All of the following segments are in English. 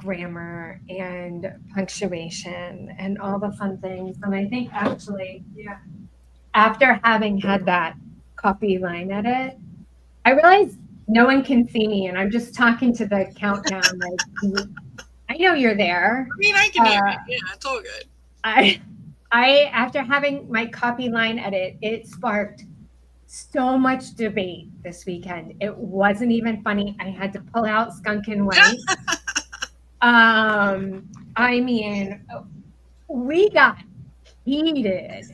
grammar and punctuation and all the fun things. And I think actually, yeah, after having had that copy line edit, I realized no one can see me, and I'm just talking to the countdown. Like, I know you're there. I mean, I can hear Uh, it. Yeah, it's all good. I, I after having my copy line edit, it sparked so much debate this weekend. It wasn't even funny. I had to pull out Skunk and White. I mean, we got heated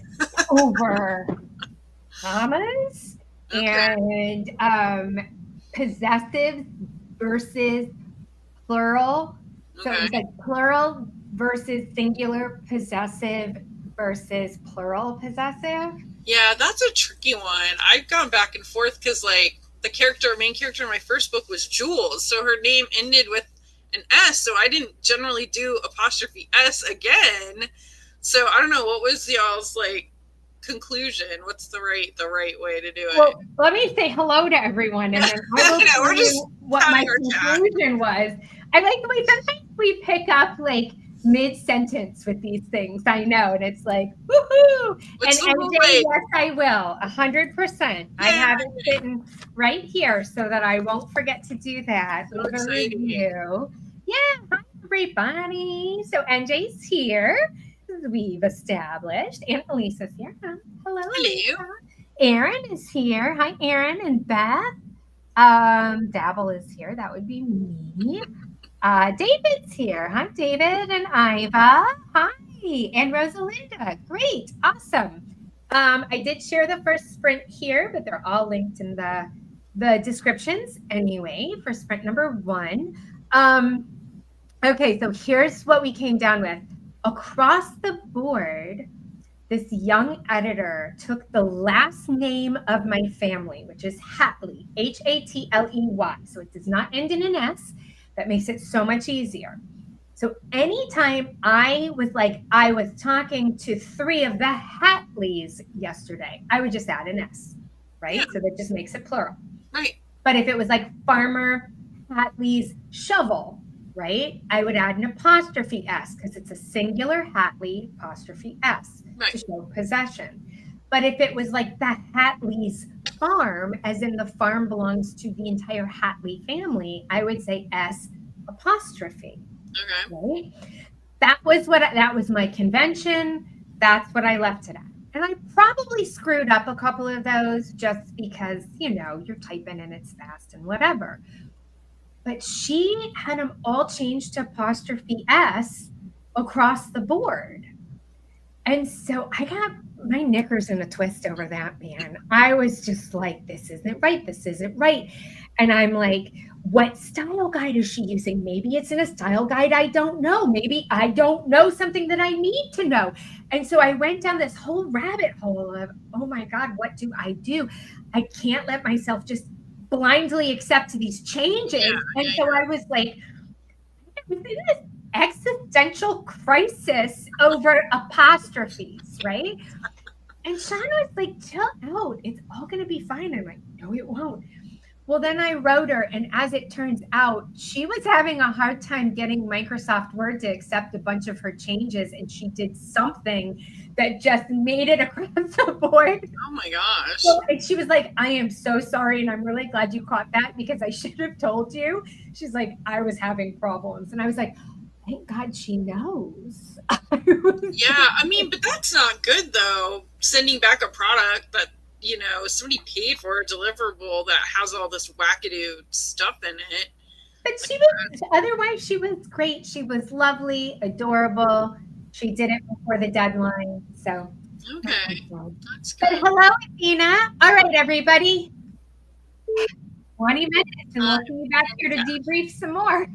over commas Okay. and possessive versus plural. So it Okay. was like plural versus singular possessive versus plural possessive. Yeah, that's a tricky one. I've gone back and forth because, like, the main character in my first book was Jules, so her name ended with an S, so I didn't generally do apostrophe S again. So I don't know what was y'all's like conclusion. What's the right way to do it? Well, let me say hello to everyone and then I will No, tell we're just you what my having our chat. conclusion was. I like the way sometimes we pick up like mid sentence with these things. I know. And it's like, woohoo. And What's the whole MJ, way? yes, I will. 100%. I Yeah, have it sitting right here so that I won't forget to do that. so Leave a exciting. review. Yeah. Hi, everybody. So NJ's here. We've established. And Elisa's here. Hello, Hello. Elisa. Aaron is here. Hi, Aaron and Beth. Dabble is here. That would be me. David's here. Hi, David and Iva. Hi, and Rosalinda. Great, awesome. I did share the first sprint here, but they're all linked in the descriptions anyway for sprint number 1. Um, okay, so here's what we came down with across the board. This young editor took the last name of my family, which is Hatley, Hatley. So it does not end in an S. That makes it so much easier. So anytime I was talking to 3 of the Hatleys yesterday, I would just add an S, Yeah, right? So that just makes it plural. right. But if it was like Farmer Hatley's shovel, right? I would add an apostrophe S because it's a singular Hatley apostrophe S to Right. show possession. But if it was like the Hatley's farm, as in the farm belongs to the entire Hatley family, I would say S apostrophe, Okay. right? That was my convention. That's what I left it at. And I probably screwed up a couple of those just because, you're typing and it's fast and whatever. But she had them all changed to apostrophe S across the board. And so I got my knickers in a twist over that, man. I was just like, this isn't right. This isn't right. And I'm like, what style guide is she using? Maybe it's in a style guide I don't know. Maybe I don't know something that I need to know. And so I went down this whole rabbit hole of, oh my God, what do I do? I can't let myself just blindly accept these changes. Yeah, And yeah, so I was like, was in this existential crisis over apostrophes, right? And Shauna was like, chill out. It's all going to be fine. I'm like, no, it won't. Well, then I wrote her, and as it turns out, she was having a hard time getting Microsoft Word to accept a bunch of her changes, and she did something that just made it across the board. Oh my gosh. So, and she was like, I am so sorry, and I'm really glad you caught that because I should have told you. She's like, I was having problems. And I was like, thank God she knows. Yeah, I mean, but that's not good though. Sending back a product that, somebody paid for a deliverable that has all this wackadoo stuff in it. But she was, otherwise, she was great. She was lovely, adorable. She did it before the deadline. So that was Okay, good. that's But good. hello, Athena. All right, everybody. 20 minutes, and we'll see you back here to Yeah. debrief some more.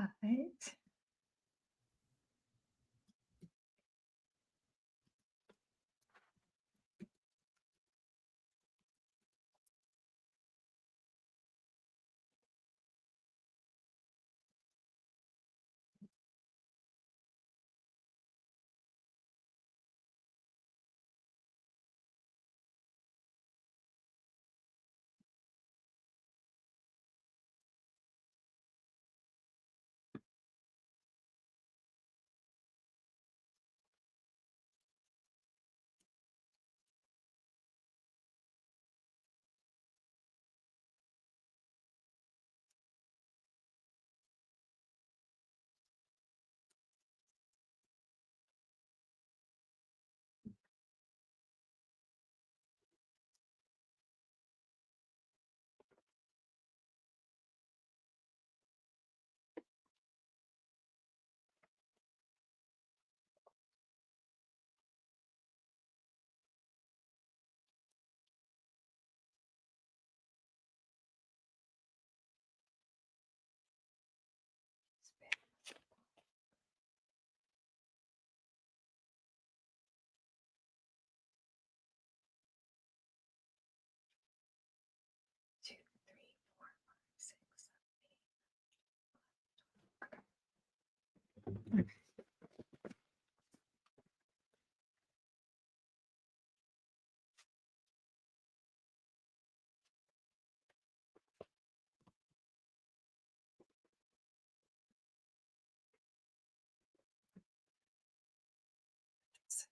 but two, three, four, five, six, 7, 8. Yes.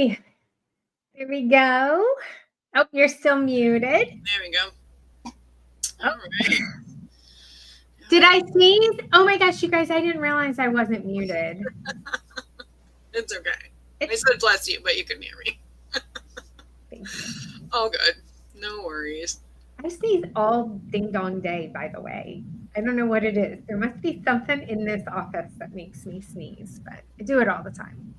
Okay. There we go. Oh, you're still muted. There we go. Oh. All right. Did I sneeze? Oh my gosh, you guys, I didn't realize I wasn't muted. It's okay. I said bless you, but you couldn't hear me. Thank you. All good. No worries. I sneeze all ding dong day, by the way. I don't know what it is. There must be something in this office that makes me sneeze, but I do it all the time.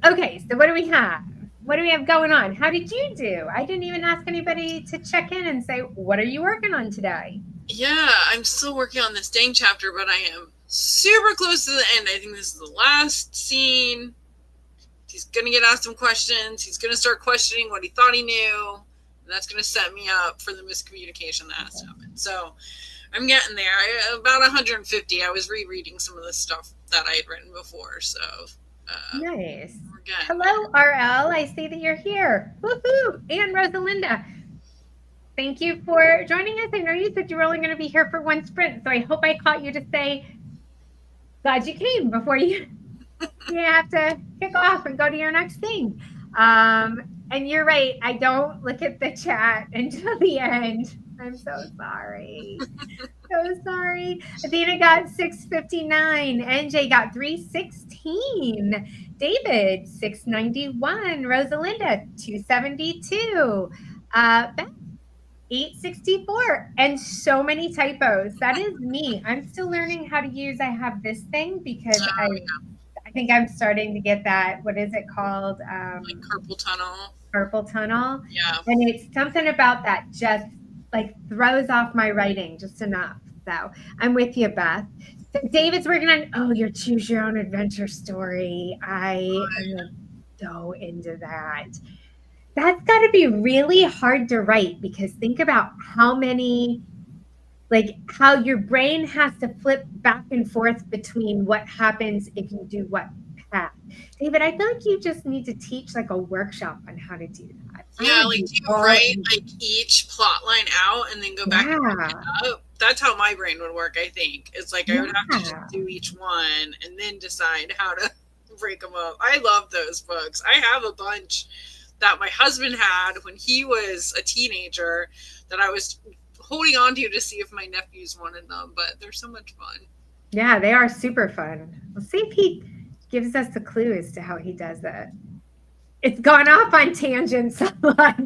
Okay, so what do we have? What do we have going on? How did you do? I didn't even ask anybody to check in and say, what are you working on today? Yeah, I'm still working on this dang chapter, but I am super close to the end. I think this is the last scene. He's going to get asked some questions. He's going to start questioning what he thought he knew. And that's going to set me up for the miscommunication that has to happen. So I'm getting there. About 150. I was rereading some of the stuff that I had written before. So nice. Hello, RL. I see that you're here. Woohoo! And Rosalinda. Thank you for joining us. I know you said you were only going to be here for one sprint, so I hope I caught you to say, glad you came before you have to kick off and go to your next thing. And you're right. I don't look at the chat until the end. I'm so sorry. So sorry. Athena got 659. NJ got 316. David, 691. Rosalinda, 272. Beth, 864. And so many typos. That is me. I'm still learning how to use I have this thing because I think I'm starting to get that. What is it called? like carpal tunnel. Carpal tunnel. Yeah. And it's something about that just like throws off my writing just enough. So I'm with you, Beth. So David's working on, your choose your own adventure story. I am so into that. That's got to be really hard to write because think about how your brain has to flip back and forth between what happens if you do what path. David, I feel like you just need to teach like a workshop on how to do that. Yeah, like do you write like each plot line out and then go back and pick it up? That's how my brain would work, I think. It's like I would have to just do each one and then decide how to break them up. I love those books. I have a bunch that my husband had when he was a teenager that I was holding on to see if my nephews wanted them, but they're so much fun. Yeah, they are super fun. We'll see if he gives us a clue as to how he does it. It's gone off on tangents a lot.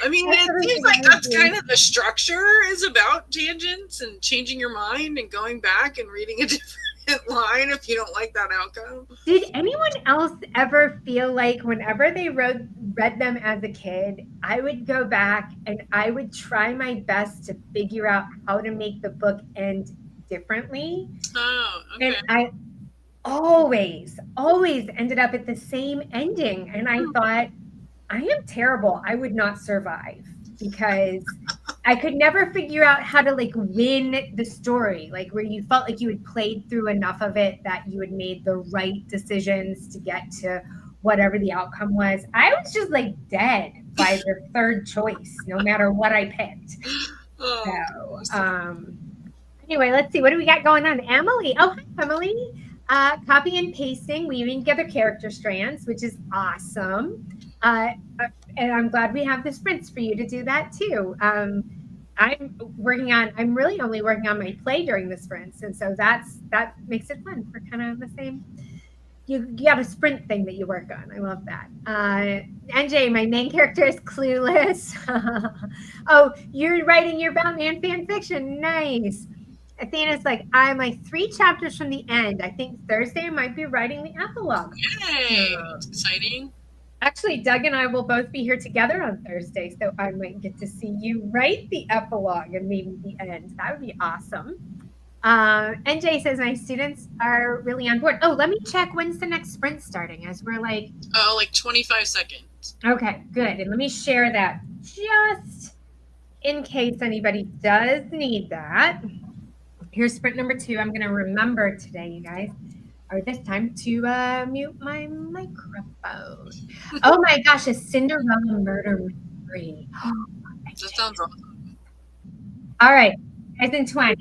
It seems like that's kind of the structure is about tangents and changing your mind and going back and reading a different line if you don't like that outcome. Did anyone else ever feel like whenever they read them as a kid, I would go back and I would try my best to figure out how to make the book end differently? Oh, okay. And I always ended up at the same ending. And I thought, I am terrible. I would not survive because I could never figure out how to win the story, where you felt like you had played through enough of it that you had made the right decisions to get to whatever the outcome was. I was just dead by the third choice, no matter what I picked. Anyway, let's see. What do we got going on? Emily. Oh, hi, Emily. Copy and pasting, weaving together character strands, which is awesome. And I'm glad we have the sprints for you to do that too. I'm really only working on my play during the sprints. And so that makes it fun for kind of the same. You got a sprint thing that you work on. I love that. NJ, my main character is clueless. Oh, you're writing your Batman fan fiction. Nice. Athena's I'm 3 chapters from the end. I think Thursday I might be writing the epilogue. Yay! That's exciting. Actually, Doug and I will both be here together on Thursday, so I might get to see you write the epilogue and maybe the end. That would be awesome. NJ says my students are really on board. Oh, let me check when's the next sprint starting as we're 25 seconds. Okay, good. And let me share that just in case anybody does need that. Here's sprint number 2. I'm going to remember today, you guys, or this time to mute my microphone. Oh my gosh, a Cinderella murder mystery. That sounds awesome. All right, guys in 20.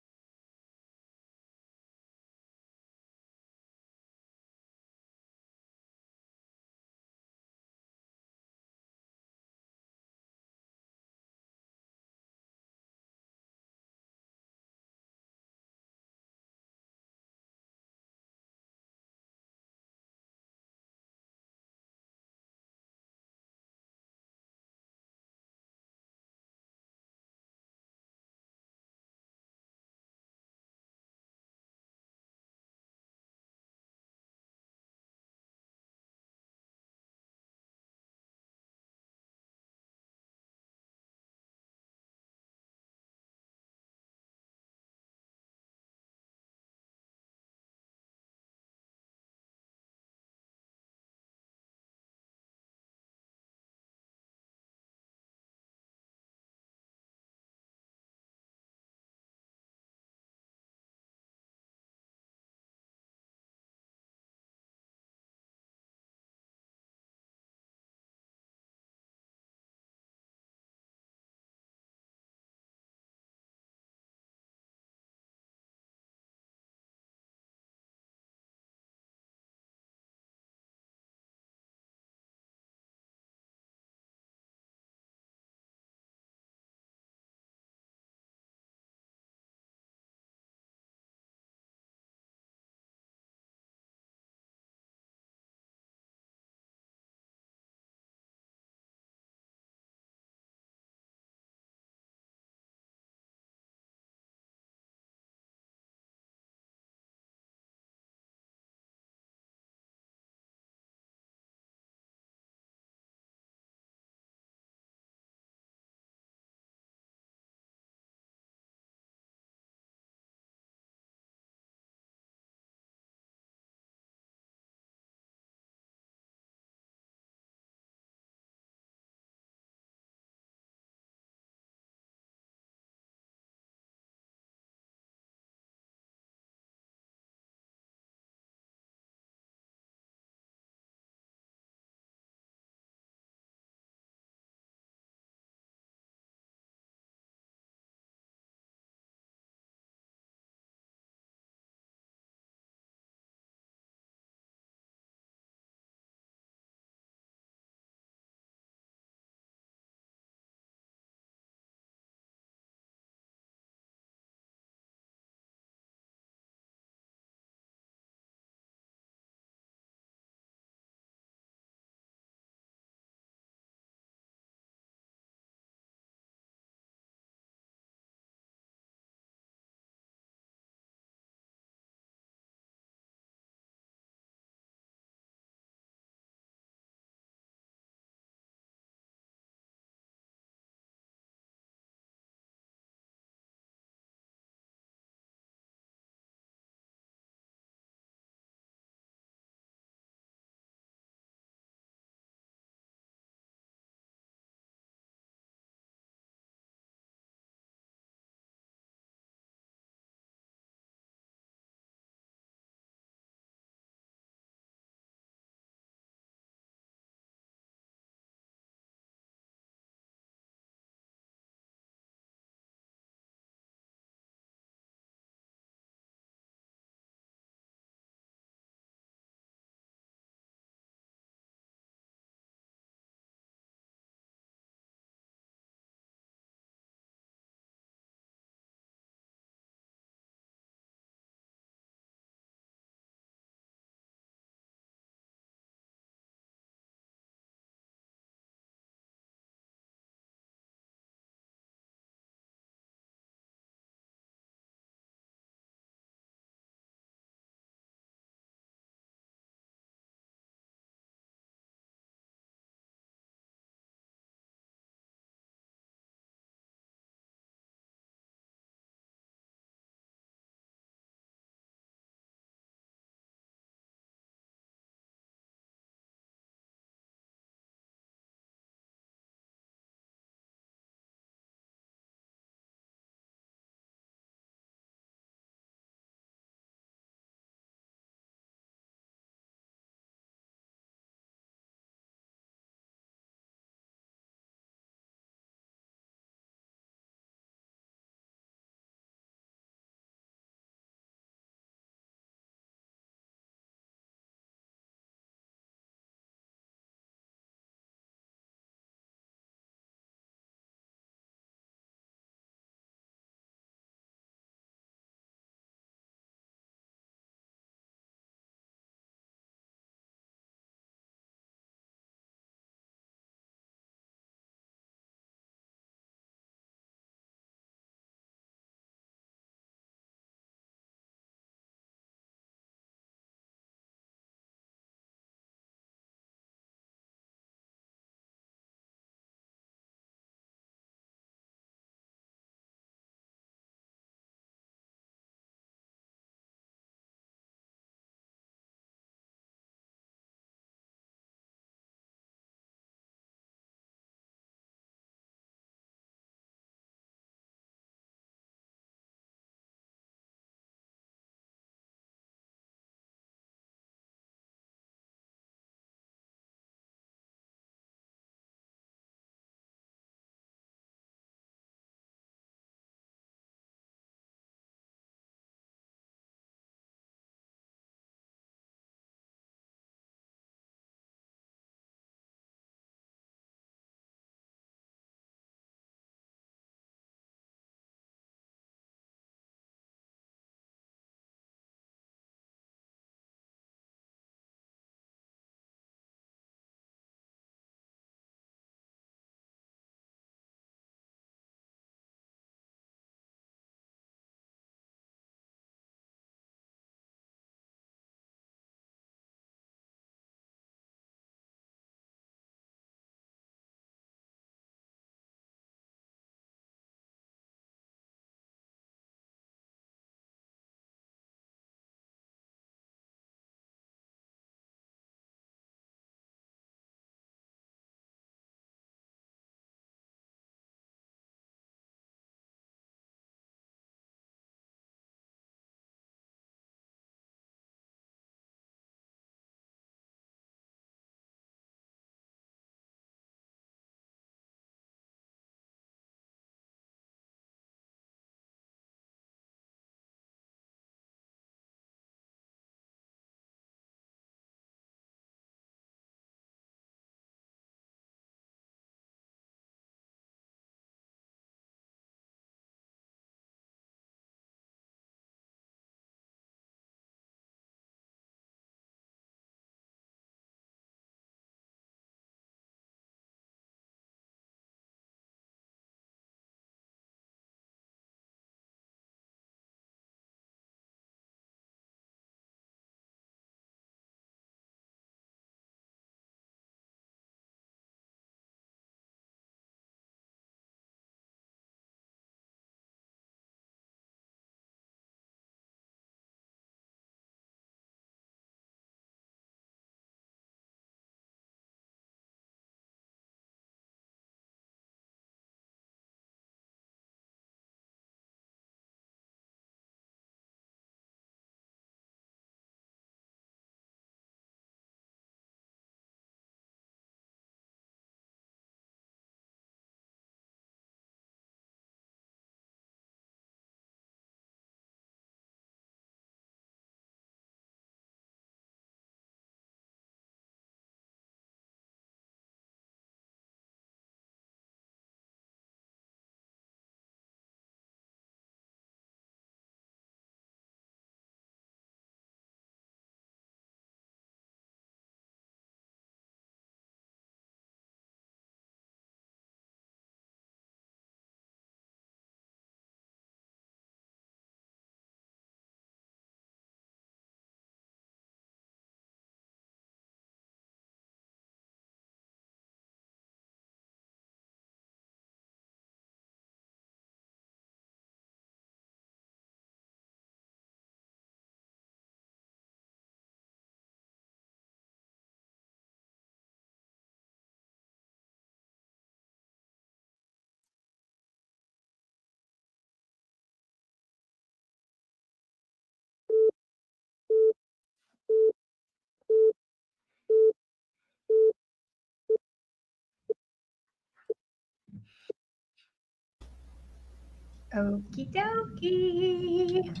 Okie dokie.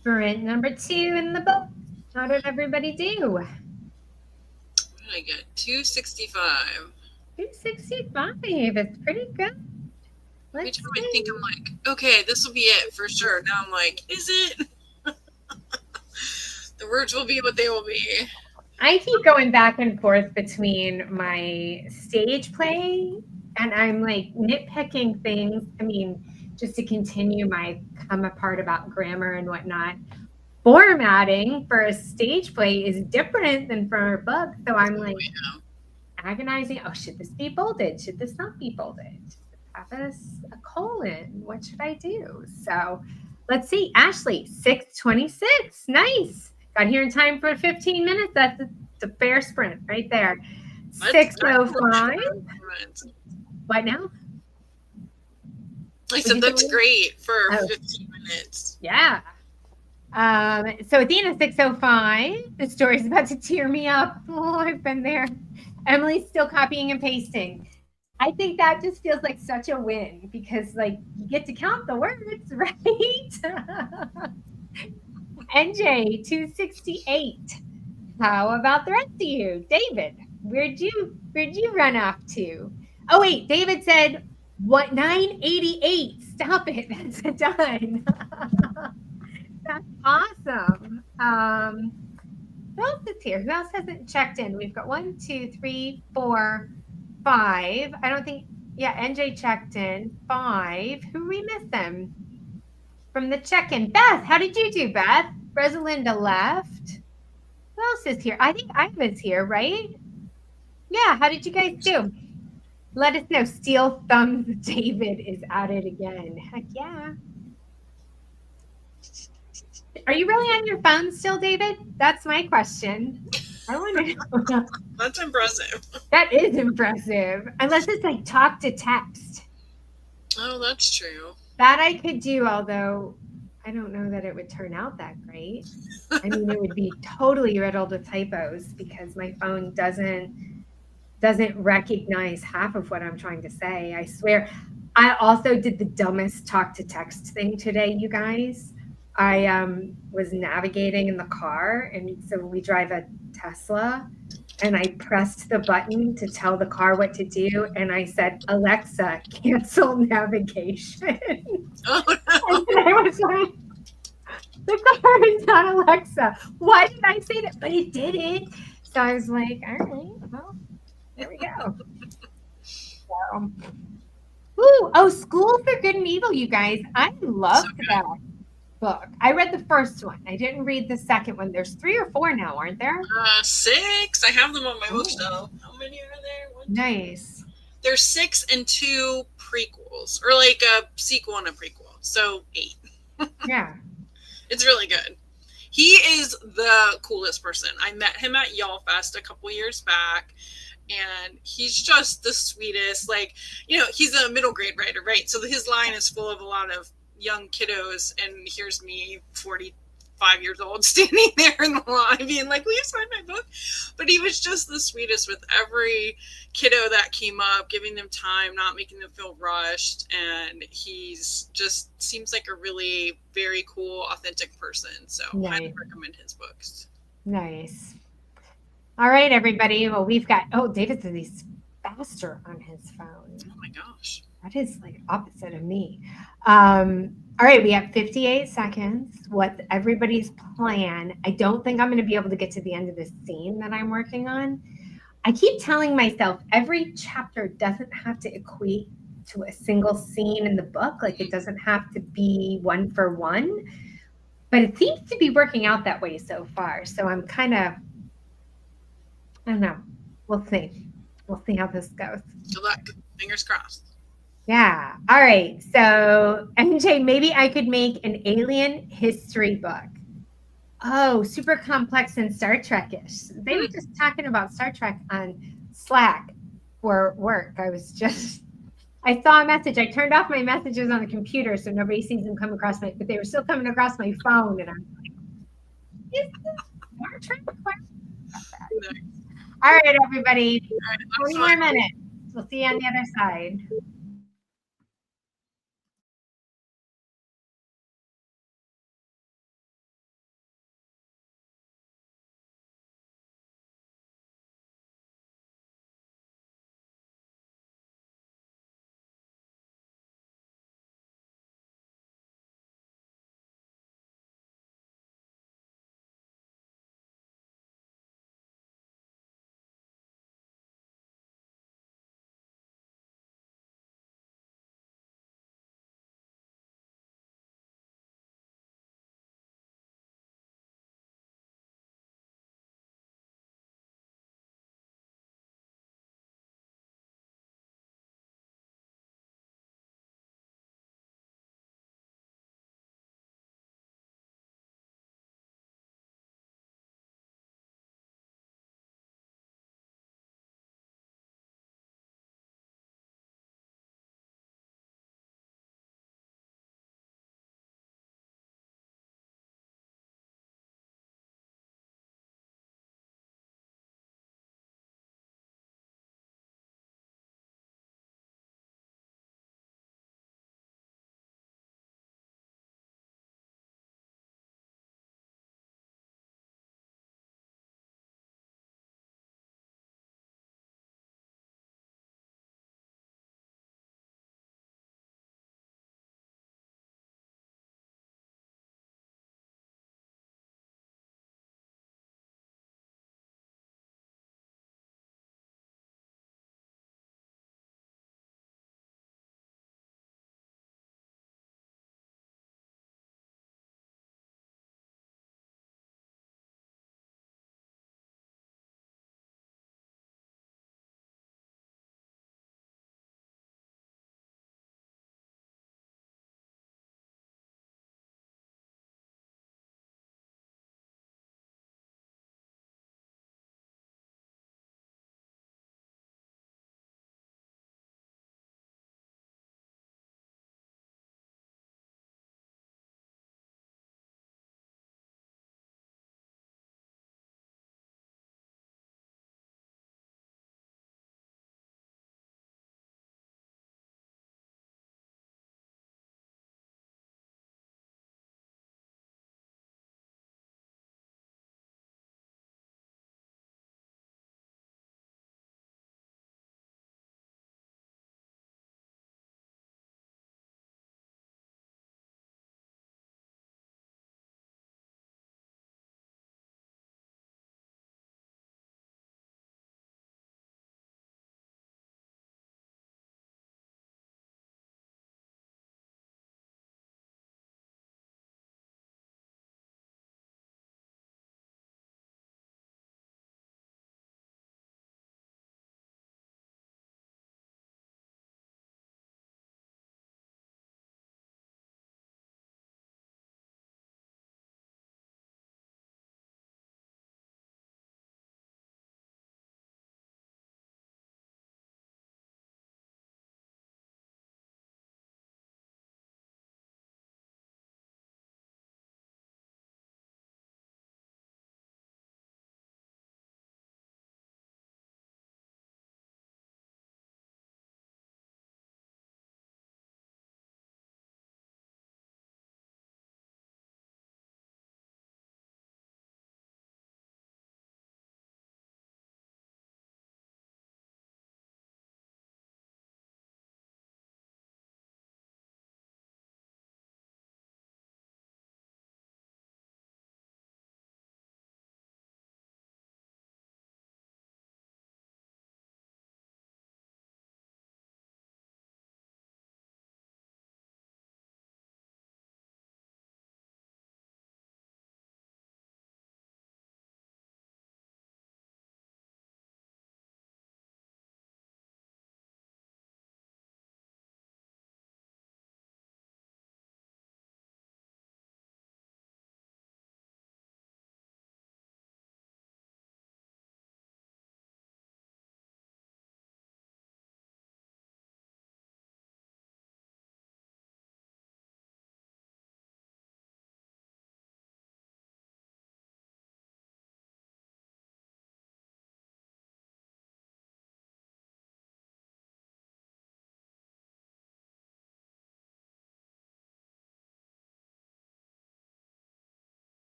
Sprint number 2 in the book. How did everybody do? What did I get? 265. 265. It's pretty good. Every Let's time I think see. I'm like, okay, this will be it for sure. Now I'm like, is it? The words will be what they will be. I keep going back and forth between my stage play and I'm like nitpicking things. I mean, just to continue my come apart about grammar and whatnot. Formatting for a stage play is different than for a book. So I'm like agonizing. Oh, should this be bolded? Should this not be bolded? Should this have a colon? What should I do? So let's see. Ashley, 6:26. Nice. Got here in time for 15 minutes. That's a fair sprint right there. 6:05. What now? I said that's great for 15 minutes. Yeah. So Athena, 6:05. The story's about to tear me up. Oh, I've been there. Emily's still copying and pasting. I think that just feels like such a win because, like, you get to count the words, right? NJ, 268. How about the rest of you? David, where'd you run off to? Oh, wait, David said, what, 988? Stop it. That's done. That's awesome. Who else is here? Who else hasn't checked in? We've got 1, 2, 3, 4, 5. I don't think, yeah, NJ checked in. 5. Who we missing from the check-in? Beth, how did you do, Beth? Rosalinda left. Who else is here? I think Iva's here, right? Yeah, how did you guys do? Let us know. Steel Thumbs David is at it again. Heck yeah. Are you really on your phone still, David? That's my question. I want to know. That's impressive. That is impressive. Unless it's like talk to text. Oh, that's true. That I could do, although I don't know that it would turn out that great. I mean, it would be totally riddled with typos because my phone doesn't recognize half of what I'm trying to say. I swear. I also did the dumbest talk to text thing today, you guys. I was navigating in the car, and so we drive a Tesla, and I pressed the button to tell the car what to do, and I said, Alexa, cancel navigation. Oh, no. And I was like, the car is not Alexa. Why did I say that? But it didn't. So I was like, all right, well, there we go. So, oh, School for Good and Evil, you guys. I loved that book. I read the first one. I didn't read the second one. There's 3 or 4 now, aren't there? 6. I have them on my bookshelf. How many are there? 1, nice. There's 6 and 2 prequels, or like a sequel and a prequel. So 8. Yeah. It's really good. He is the coolest person. I met him at Y'all Fest a couple years back, and he's just the sweetest. Like, you know, he's a middle grade writer, right? So his line is full of a lot of young kiddos, and here's me, 45 years old, standing there in the line being like, will you sign my book? But he was just the sweetest with every kiddo that came up, giving them time, not making them feel rushed. And he's just seems like a really very cool, authentic person. So nice. I highly recommend his books. Nice. All right, everybody. Well, we've got, David says he's faster on his phone. Oh my gosh. That is like opposite of me. All right, we have 58 seconds. What's everybody's plan? I don't think I'm going to be able to get to the end of this scene that I'm working on. I keep telling myself every chapter doesn't have to equate to a single scene in the book. Like, it doesn't have to be one for one. But it seems to be working out that way so far. So I'm kind of, I don't know. We'll see. We'll see how this goes. Good luck. Fingers crossed. Yeah. All right. So, NJ, maybe I could make an alien history book. Oh, super complex and Star Trek-ish. They were just talking about Star Trek on Slack for work. I saw a message. I turned off my messages on the computer so nobody sees them come across but they were still coming across my phone. And I'm like, is this Star Trek? All right, everybody. 20 more minutes. We'll see you on the other side.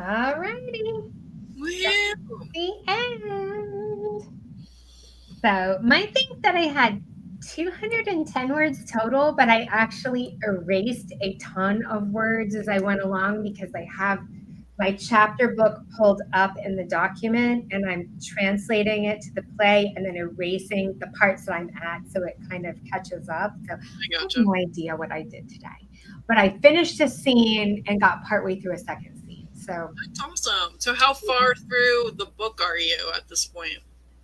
Alrighty. Wow. The end. So mine thinks that I had 210 words total, but I actually erased a ton of words as I went along because I have my chapter book pulled up in the document and I'm translating it to the play and then erasing the parts that I'm at so it kind of catches up. So I I have gotcha. no idea what I did today. But I finished a scene and got partway through a second scene. So That's awesome. So how far through the book are you at this point?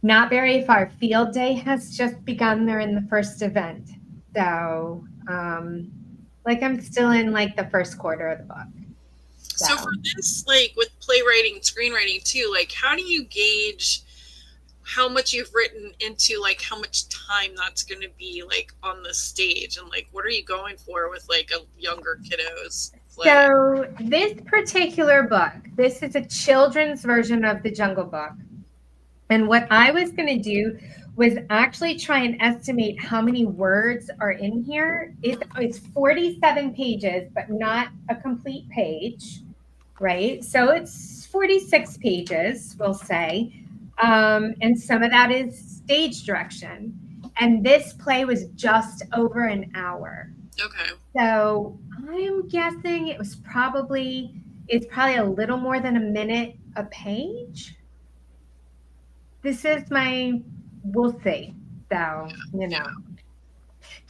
not very far. Field day has just begun. They're in the first event. So like I'm still in like the first quarter of the book. So for So this, like with playwriting and screenwriting too, like how do you gauge how much you've written into like how much time that's going to be like on the stage, and like what are you going for with like a younger kiddos play? So this particular book, this is a children's version of the Jungle Book. And what I was going to do was actually try and estimate how many words are in here. It's 47 pages, but not a complete page, right? So it's 46 pages, we'll say. And some of that is stage direction. And this play was just over an hour. Okay. So I'm guessing it's probably a little more than a minute a page. This is we'll see. So, Yeah.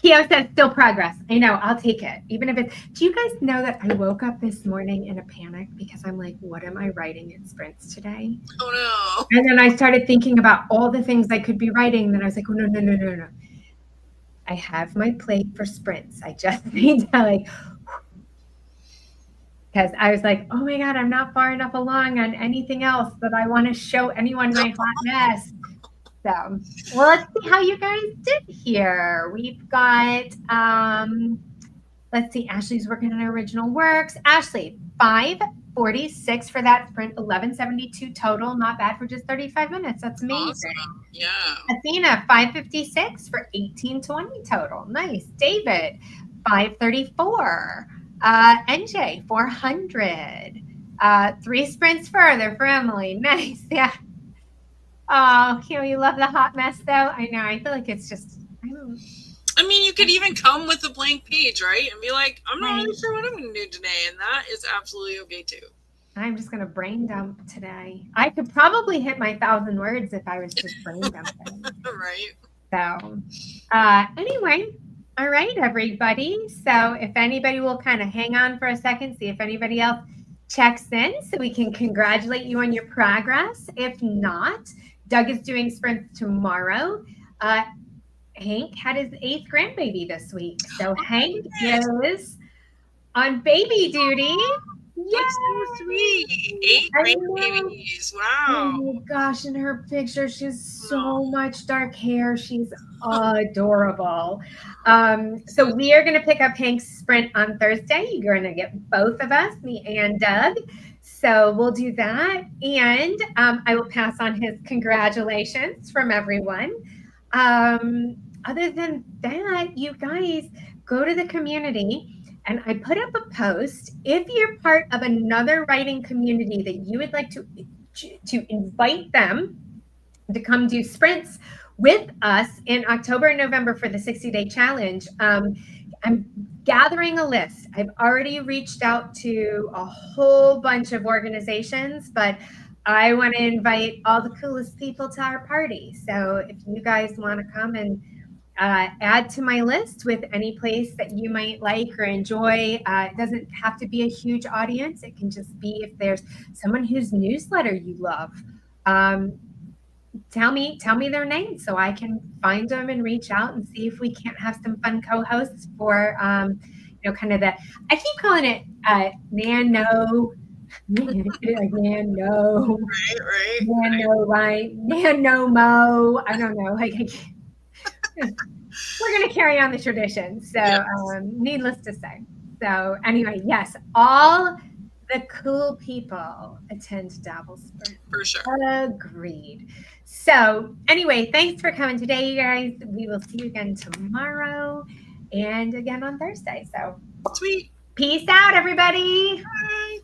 Keo says still progress. I know, I'll take it. Even if do you guys know that I woke up this morning in a panic because I'm like, what am I writing in sprints today? Oh And then I started thinking about all the things I could be writing. Then I was like, oh, no. I have my plate for sprints. I just need to because I was like, oh my God, I'm not far enough along on anything else that I want to show anyone my hot mess. So, well, let's see how you guys did here. We've got, let's see, Ashley's working on original works. Ashley, 546 for that sprint, 1172 total. Not bad for just 35 minutes. That's amazing. Awesome. Yeah. Athena, 556 for 1820 total. Nice. David, 534. NJ, 400. 3 sprints further for Emily. Nice. Yeah. Oh, you love the hot mess, though. I know. I feel like it's just. I mean, you could even come with a blank page, right? And be like, I'm not really sure what I'm going to do today. And that is absolutely okay, too. I'm just going to brain dump today. I could probably hit my 1,000 words if I was just brain dumping. Right. So, anyway, all right, everybody. So, if anybody will kind of hang on for a second, see if anybody else checks in so we can congratulate you on your progress. If not, Doug is doing sprints tomorrow. Hank had his 8th grandbaby this week. So Hank is on baby duty. That's so sweet. 8 grandbabies. Wow. Oh my gosh, in her picture, she's so much dark hair. She's adorable. So we are going to pick up Hank's sprint on Thursday. You're going to get both of us, me and Doug. So we'll do that. And I will pass on his congratulations from everyone. Other than that, you guys go to the community and I put up a post. If you're part of another writing community that you would like to invite them to come do sprints with us in October and November for the 60-day challenge, I'm gathering a list. I've already reached out to a whole bunch of organizations, but I want to invite all the coolest people to our party. So if you guys want to come and add to my list with any place that you might like or enjoy. It doesn't have to be a huge audience. It can just be if there's someone whose newsletter you love. Tell me their name so I can find them and reach out and see if we can't have some fun co-hosts for kind of I keep calling it nano. Like nano. Right. Nano-mo. I don't know. We're going to carry on the tradition. So, yes. Needless to say. So, anyway, yes, all the cool people attend Dabble Sprint. For sure. Agreed. So, anyway, thanks for coming today, you guys. We will see you again tomorrow and again on Thursday. So, sweet. Peace out, everybody. Bye.